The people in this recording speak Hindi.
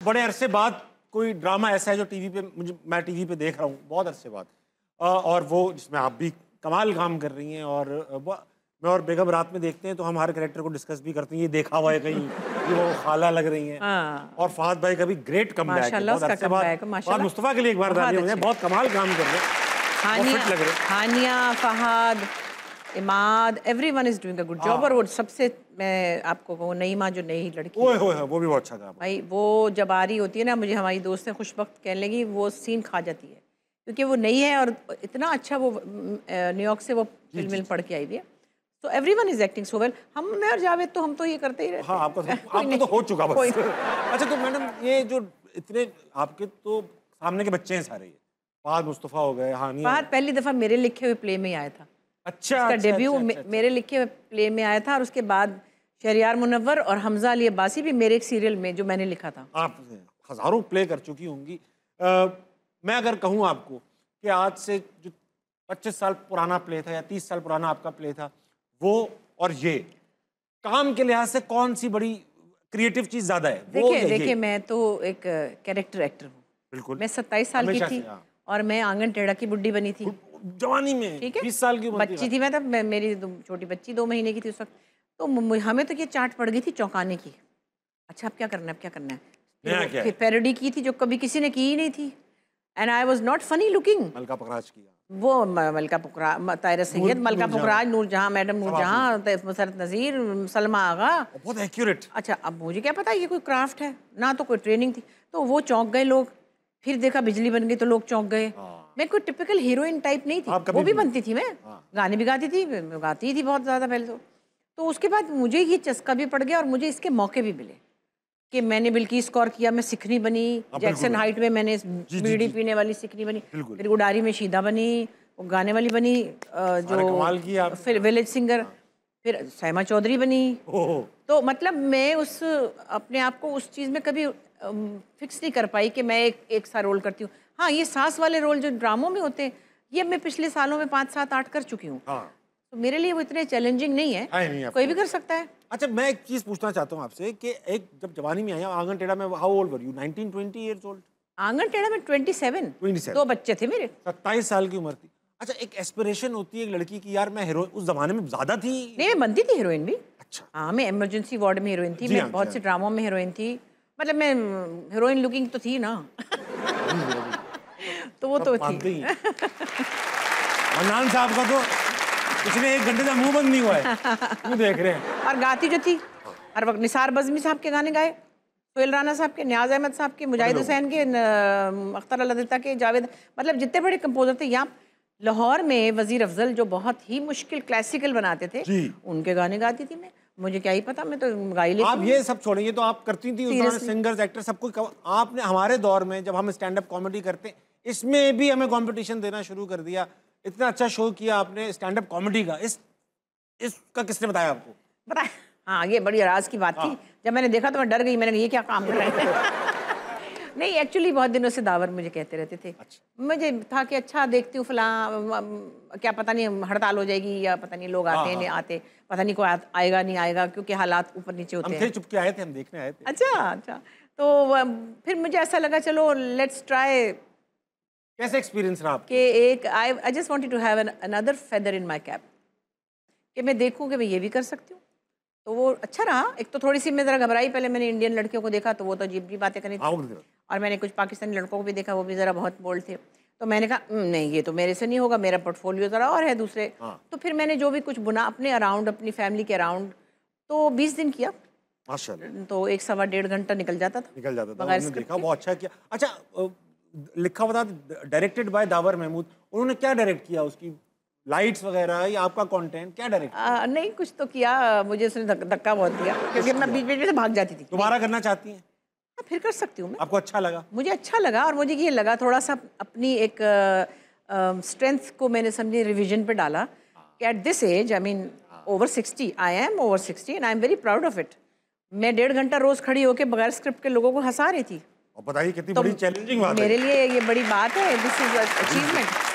बड़े अरसे बाद कोई ड्रामा ऐसा है जो टीवी पे मैं टीवी पे देख रहा हूँ बहुत अरसे बाद, और वो जिसमें आप भी कमाल काम कर रही हैं, और मैं और बेगम रात में देखते हैं तो हम हर कैरेक्टर को डिस्कस भी करते हैं, ये देखा हुआ है कहीं, ये वो खाला लग रही हैं। और फहद भाई का भी ग्रेट कमबैक है, बहुत अरसे बाद। और मुस्तफा के लिए एक बार तालियां हो जाए, बहुत कमाल काम कर रहे हैं। Hania, Fahad, Imad, everyone is doing a good job. और वो सबसे मैं आपको कहूँ नईमा जो नई लड़की ओए होए वो भी बहुत अच्छा काम भाई, वो जब आ रही होती है ना, मुझे हमारी दोस्त ने खुशबख्त कहने लगी वो सीन खा जाती है क्योंकि वो नई है और इतना अच्छा वो न्यूयॉर्क से वो फिल्म पढ़ के आई हुई है। तो everyone is acting so well. हम मैं और जावेद तो हम तो ये करते ही रहते हैं। हाँ, आपका तो हो चुका बस। अच्छा तो मैडम ये जो इतने आपके तो सामने के बच्चे हैं सारे, फहद मुस्तफा हो गए, हानिया। फहद पहली दफा मेरे लिखे हुए प्ले में आया था। अच्छा, उसका डेब्यू मेरे लिखे हुए प्ले में आया था, और उसके बाद शहरियार मुनव्वर और हमजा अली अब्बासी भी मेरे एक सीरियल में जो मैंने लिखा था। आप हजारों प्ले कर चुकी होंगी। मैं अगर कहूँ आपको कि आज से जो 25 साल पुराना प्ले था या 30 साल पुराना आपका प्ले था, वो और ये काम के लिहाज से कौन सी बड़ी क्रिएटिव चीज ज्यादा है? देखिए मैं तो एक कैरेक्टर एक्टर हूँ। बिल्कुल। मैं 27 साल की थी और मैं आंगन टेढ़ा की बुड्ढी बनी थी जवानी में। ठीक है, 20 साल की बच्ची थी मैं तब, मेरी छोटी बच्ची 2 महीने की थी उस वक्त। तो हमें तो ये चाट पड़ गई थी चौंकाने की। अच्छा अब क्या करना है, अब क्या करना है। फिर पैरोडी की थी जो कभी किसी ने की ही नहीं थी, and I was not funny looking. मलका पुखराज किया वो, मलका पुखराज, तायरा सैयद, मलका पुखराज, नूरजहां, मैडम नूरजहां, मुसरत नज़ीर, सलमा आगा, बहुत एक्यूरेट। अच्छा अब मुझे क्या पता ये कोई क्राफ्ट है ना, तो कोई ट्रेनिंग थी। तो वो चौंक गए लोग, फिर देखा बिजली बन गई तो लोग चौंक गए। मैं कोई टिपिकल हीरोइन टाइप नहीं थी, वो भी बनती थी, मैं गाने भी गाती थी, गाती थी बहुत ज़्यादा पहले तो उसके बाद मुझे ये चस्का भी पड़ गया और मुझे इसके मौके भी मिले कि मैंने बिल्किस कौर किया, मैं सिखनी बनी, जैक्सन हाइट में मैंने बीड़ी पीने वाली सिखनी बनी, फिर उडारी में शीदा बनी, वो गाने वाली बनी, जो फिर विलेज सिंगर, फिर सैमा चौधरी बनी। तो मतलब मैं उस अपने आप को उस चीज़ में कभी फिक्स नहीं कर पाई कि मैं एक सा रोल करती हूँ। हाँ, ये सास वाले रोल जो ड्रामों में होते हैं ये मैं पिछले सालों में 5, 7, 8 कर चुकी हूँ। तो मेरे लिए वो इतने चैलेंजिंग नहीं है, कोई भी कर सकता है। अच्छा मैं एक चीज पूछना चाहता हूँ आपसे कि एक जब जवानी में आया आंगन टेढ़ा में, how old were you? 19, 20 years old? आंगन टेढ़ा में 27। 2 बच्चे थे मेरे। 27 साल की उम्र थी। अच्छा एक एस्पिरेशन होती है एक लड़की की, यार मैं हीरोइन, उस जमाने में ज्यादा थी? नहीं, मैं बनती थी हीरोइन भी। अच्छा हाँ, मैं इमरजेंसी वार्ड में हीरोइन थी, मैं बहुत से ड्रामों में हीरोइन थी, मतलब मैं हीरोइन लुकिंग तो थी ना। तो वो तो थी। मन्नान साहब का तो पिछले 1 घंटे से मुंह बंद नहीं हुआ है, क्यों देख रहे हैं। और गाती जो थी हर वक्त, निसार बज़मी साहब के गाने गाए, सोहेल राना साहब के, नियाज अहमद साहब के, मुजाहिद हुसैन के, अख्तर अल-अदीता के, जावेद, मतलब जितने बड़े कंपोजर थे। यहाँ लाहौर में वजीर अफजल जो बहुत ही मुश्किल क्लासिकल बनाते थे, उनके गाने गाती थी मैं। मुझे क्या ही पता, मैं तो गा ही लेती। आप ये सब छोड़ेंगे तो आप करती थी उस दौरान सिंगर्स, एक्टर सबको। आपने हमारे दौर में जब हम स्टैंड अप कॉमेडी करते, इसमें भी हमें कंपटीशन देना शुरू कर दिया। इतना अच्छा शो किया आपने स्टैंड अप कॉमेडी का, इसका किसने बताया आपको? बताया, हाँ ये बड़ी राज की बात थी। जब मैंने देखा तो मैं डर गई, मैंने ये क्या काम कर रहे हैं। नहीं एक्चुअली बहुत दिनों से दावर मुझे कहते रहते थे। अच्छा। मुझे था कि अच्छा देखती हूँ फलां, क्या पता नहीं हड़ताल हो जाएगी या पता नहीं लोग आते नहीं आते, पता नहीं कोई आएगा नहीं आएगा, क्योंकि हालात ऊपर नीचे होते हैं। हम थे, चुपके आए थे, हम देखने आए थे। अच्छा तो फिर मुझे ऐसा लगा चलो लेट्स ट्राई। कैसे एक्सपीरियंस रहा आपका? कि एक I just wanted to have another feather in my cap, कि मैं देखूं कि मैं ये भी कर सकती हूँ। तो वो अच्छा रहा। एक तो थोड़ी सी मैं ज़रा घबराई, पहले मैंने इंडियन लड़कियों को देखा तो वो तो अजीब जी बातें करी थी, और मैंने कुछ पाकिस्तानी लड़कों को भी देखा, वो भी ज़रा बहुत बोल्ड थे। तो मैंने कहा नहीं ये तो मेरे से नहीं होगा, मेरा पोर्टफोलियो ज़रा और है दूसरे। तो फिर मैंने जो भी कुछ बुना अपने अराउंड, अपनी फैमिली के अराउंड, तो 20 दिन किया माशाल्लाह। तो 1 सवा 1.5 घंटा निकल जाता था। मैंने देखा बहुत अच्छा किया। अच्छा लिखा हुआ था डायरेक्टेड बाय दावर महमूद, उन्होंने क्या डायरेक्ट किया? उसकी लाइट्स वगैरह या आपका कंटेंट क्या डायरेक्ट? नहीं कुछ तो किया, मुझे उसने धक्का बहुत दिया क्योंकि मैं बीच बीच में से भाग जाती थी। दोबारा करना चाहती हैं? फिर कर सकती हूँ मैं। आपको अच्छा लगा? मुझे अच्छा लगा, और मुझे ये लगा थोड़ा सा अपनी एक स्ट्रेंथ को मैंने समझे रिवीजन पे डाला कि at this age, I mean over 60, I am over 60 and I am very proud of it. मैं 1.5 घंटा रोज खड़ी होकर बगैर स्क्रिप्ट के लोगों को हंसा रही थी। और बताइए कितनी बड़ी चैलेंजिंग बात है। मेरे लिए ये बड़ी बात है, दिस इज अचीवमेंट।